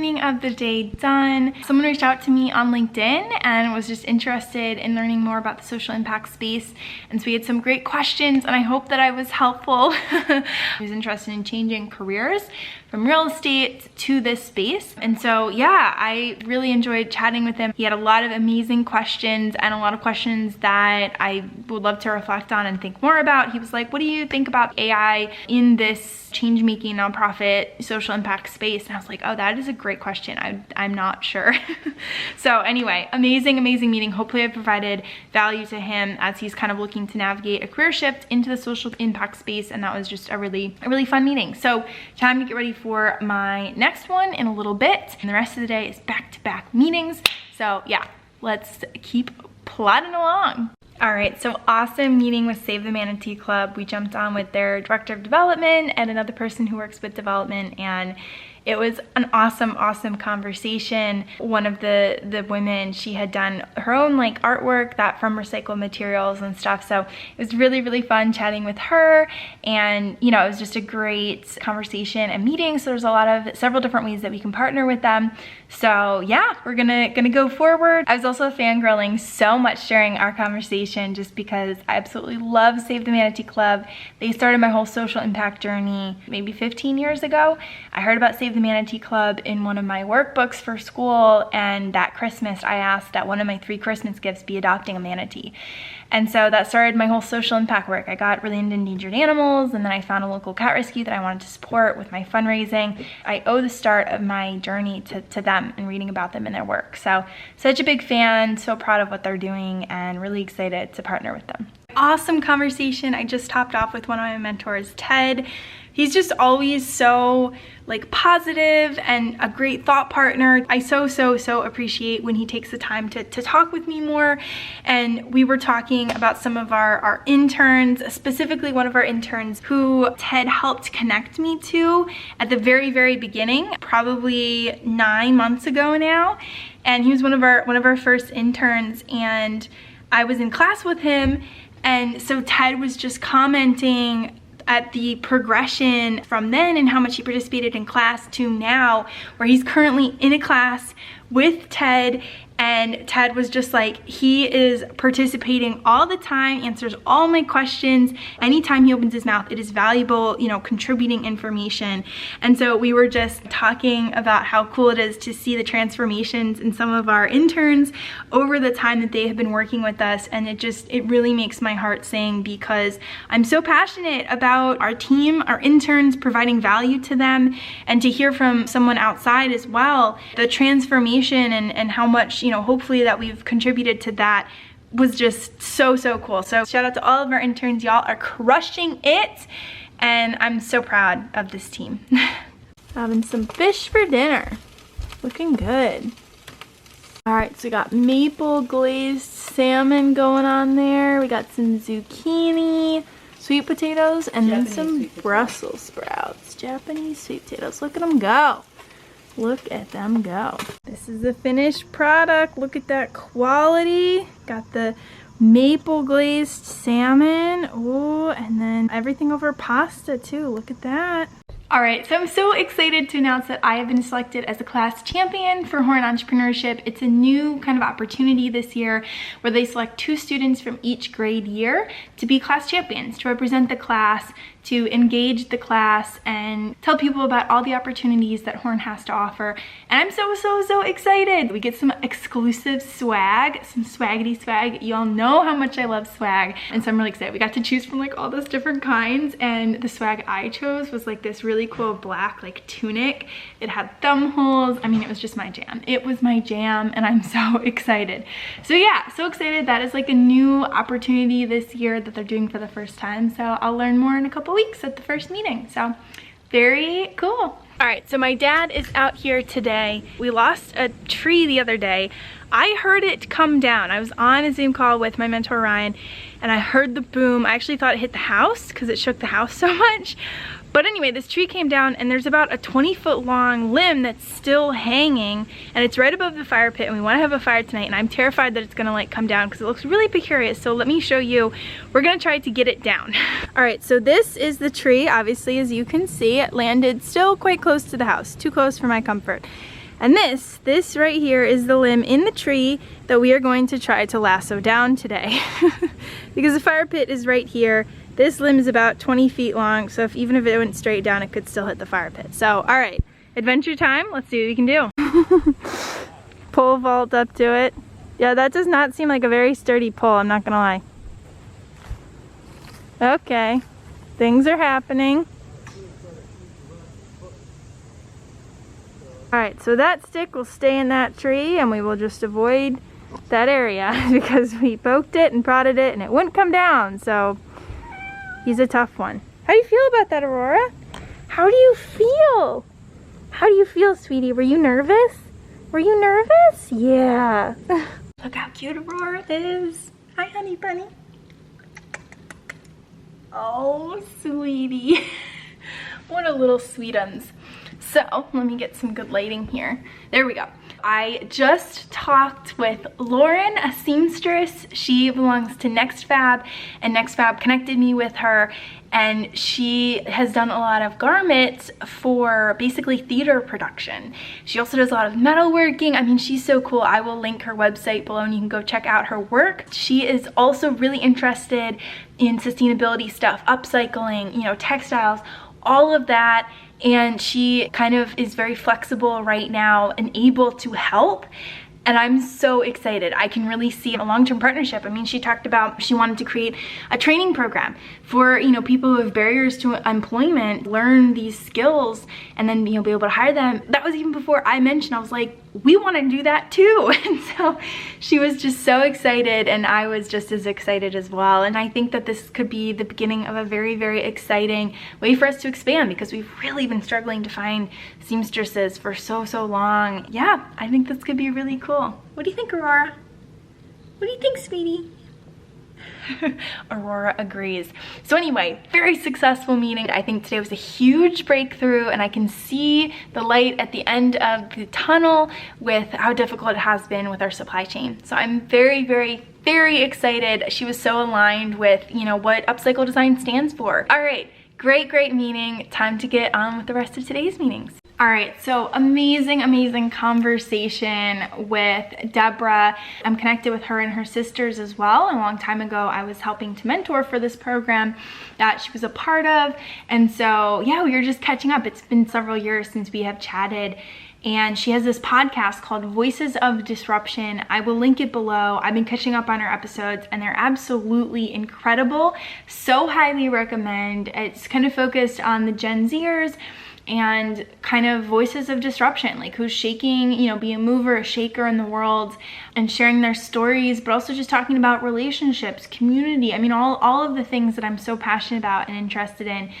meeting of the day done. Someone reached out to me on LinkedIn and was just interested in learning more about the social impact space. And so we had some great questions, and I hope that I was helpful. I was interested in changing careers from real estate to this space. And so yeah, I really enjoyed chatting with him. He had a lot of amazing questions and a lot of questions that I would love to reflect on and think more about. He was like, what do you think about AI in this change-making nonprofit social impact space? And I was like, oh, that is a great question. I'm not sure. So anyway, amazing meeting. Hopefully I provided value to him as he's kind of looking to navigate a career shift into the social impact space. And that was just a really fun meeting. So time to get ready for my next one in a little bit. And the rest of the day is back-to-back meetings. So yeah, let's keep plodding along. All right, so awesome meeting with Save the Manatee Club. We jumped on with their director of development and another person who works with development, and it was an awesome conversation. One of the women, she had done her own like artwork that from recycled materials and stuff. So it was really fun chatting with her, and you know, it was just a great conversation and meeting. So there's several different ways that we can partner with them. So yeah, we're gonna go forward. I was also fangirling so much during our conversation just because I absolutely love Save the Manatee Club. They started my whole social impact journey maybe 15 years ago. I heard about Save the Manatee Club in one of my workbooks for school, and that Christmas I asked that one of my 3 Christmas gifts be adopting a manatee. And so that started my whole social impact work. I got really into endangered animals, and then I found a local cat rescue that I wanted to support with my fundraising. I owe the start of my journey to them and reading about them and their work. So such a big fan, so proud of what they're doing, and really excited to partner with them. Awesome conversation. I just topped off with one of my mentors, Ted. He's just always so like positive and a great thought partner. I so appreciate when he takes the time to talk with me more. And we were talking about some of our interns, specifically one of our interns who Ted helped connect me to at the very beginning, probably 9 months ago now. And he was one of our first interns, and I was in class with him. And so Ted was just commenting at the progression from then and how much he participated in class to now, where he's currently in a class with Ted. And Ted was just like, he is participating all the time, answers all my questions. Anytime he opens his mouth, it is valuable, you know, contributing information. And so we were just talking about how cool it is to see the transformations in some of our interns over the time that they have been working with us. And it really makes my heart sing, because I'm so passionate about our team, our interns, providing value to them, and to hear from someone outside as well, the transformation and how much, you know, hopefully that we've contributed to that was just so cool. So shout out to all of our interns. Y'all are crushing it, and I'm so proud of this team. Having some fish for dinner. Looking good. All right, so we got maple glazed salmon going on there. We got some zucchini, sweet potatoes, and then some Brussels sprouts. Japanese sweet potatoes. Look at them go. Look at them go. This is the finished product. Look at that quality. Got the maple glazed salmon. Ooh, and then everything over pasta too. Look at that. All right, so I'm so excited to announce that I have been selected as a class champion for Horn Entrepreneurship. It's a new kind of opportunity this year where they select 2 students from each grade year to be class champions, to represent the class, to engage the class, and tell people about all the opportunities that Horn has to offer. And I'm so excited. We get some exclusive swag, some swaggity swag. You all know how much I love swag, and so I'm really excited. We got to choose from like all those different kinds, and the swag I chose was like this really cool black like tunic. It had thumb holes. I mean, it was just my jam. It was my jam, and I'm so excited. So yeah, so excited. That is like a new opportunity this year that they're doing for the first time. So I'll learn more in a couple weeks at the first meeting. So very cool. All right, so my dad is out here today. We lost a tree the other day. I heard it come down. I was on a Zoom call with my mentor Ryan, and I heard the boom. I actually thought it hit the house because it shook the house so much. But anyway, this tree came down, and there's about a 20-foot long limb that's still hanging, and it's right above the fire pit, and we want to have a fire tonight, and I'm terrified that it's gonna like come down because it looks really precarious. So let me show you. We're gonna try to get it down. All right, so this is the tree. Obviously, as you can see, it landed still quite close to the house, too close for my comfort. And this right here is the limb in the tree that we are going to try to lasso down today. Because the fire pit is right here. This limb is about 20 feet long, so even if it went straight down, it could still hit the fire pit. So, all right, adventure time. Let's see what we can do. Pole vault up to it. Yeah, that does not seem like a very sturdy pole, I'm not gonna lie. Okay, things are happening. Alright, so that stick will stay in that tree and we will just avoid that area because we poked it and prodded it and it wouldn't come down, so he's a tough one. How do you feel about that, Aurora? How do you feel? How do you feel, sweetie? Were you nervous? Were you nervous? Yeah. Look how cute Aurora is. Hi, honey bunny. Oh, sweetie. What a little sweetums. So, let me get some good lighting here. There we go. I just talked with Lauren, a seamstress. She belongs to Next Fab, and Next Fab connected me with her, and she has done a lot of garments for basically theater production. She also does a lot of metalworking. I mean, she's so cool. I will link her website below and you can go check out her work. She is also really interested in sustainability stuff, upcycling, you know, textiles, all of that. And she kind of is very flexible right now and able to help. And I'm so excited. I can really see a long-term partnership. I mean, she talked about she wanted to create a training program for, you know, people who have barriers to employment, learn these skills, and then, you know, be able to hire them. That was even before I mentioned, I was like, we want to do that too. And so she was just so excited, and I was just as excited as well. And I think that this could be the beginning of a very, very exciting way for us to expand, because we've really been struggling to find seamstresses for so long. Yeah, I think this could be really cool. What do you think, Aurora? What do you think, sweetie? Aurora agrees. So anyway, very successful meeting. I think today was a huge breakthrough, and I can see the light at the end of the tunnel with how difficult it has been with our supply chain. So I'm very, very excited. She was so aligned with, you know, what upcycle design stands for. All right, great meeting. Time to get on with the rest of today's meetings. All right, so amazing conversation with Deborah. I'm connected with her and her sisters as well. A long time ago, I was helping to mentor for this program that she was a part of. And so, yeah, we were just catching up. It's been several years since we have chatted. And she has this podcast called Voices of Disruption. I will link it below. I've been catching up on her episodes and they're absolutely incredible. So highly recommend. It's kind of focused on the Gen Zers and kind of voices of disruption, like who's shaking, you know, be a mover, a shaker in the world, and sharing their stories, but also just talking about relationships, community. I mean, all of the things that I'm so passionate about and interested in.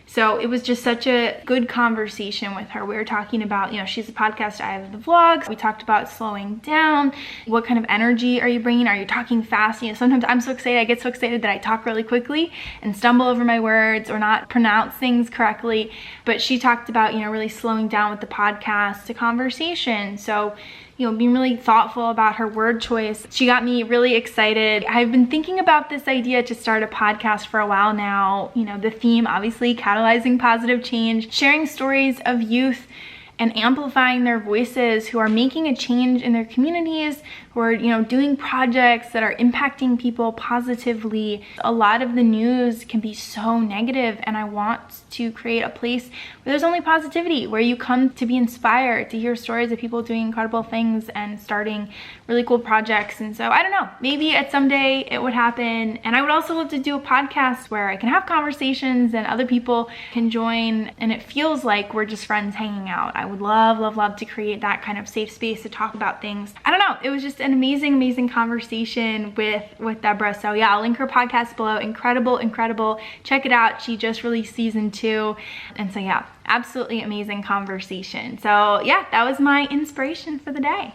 So it was just such a good conversation with her. We were talking about, you know, she's a podcast, I have the vlogs. We talked about slowing down. What kind of energy are you bringing? Are you talking fast? You know, sometimes I'm so excited, I get so excited that I talk really quickly and stumble over my words or not pronounce things correctly. But she talked about, you know, really slowing down with the podcast to conversation. So, you know, being really thoughtful about her word choice. She got me really excited. I've been thinking about this idea to start a podcast for a while now. You know, the theme, obviously, catalyzing positive change, sharing stories of youth and amplifying their voices who are making a change in their communities, who are, you know, doing projects that are impacting people positively. A lot of the news can be so negative, and I want to create a place where there's only positivity, where you come to be inspired, to hear stories of people doing incredible things and starting really cool projects. And so I don't know, maybe at some day it would happen. And I would also love to do a podcast where I can have conversations and other people can join, and it feels like we're just friends hanging out. I would love to create that kind of safe space to talk about things. I don't know, it was just an amazing conversation with Deborah. So yeah, I'll link her podcast below. Incredible. Check it out. She just released season 2. And so yeah, absolutely amazing conversation. So yeah, that was my inspiration for the day.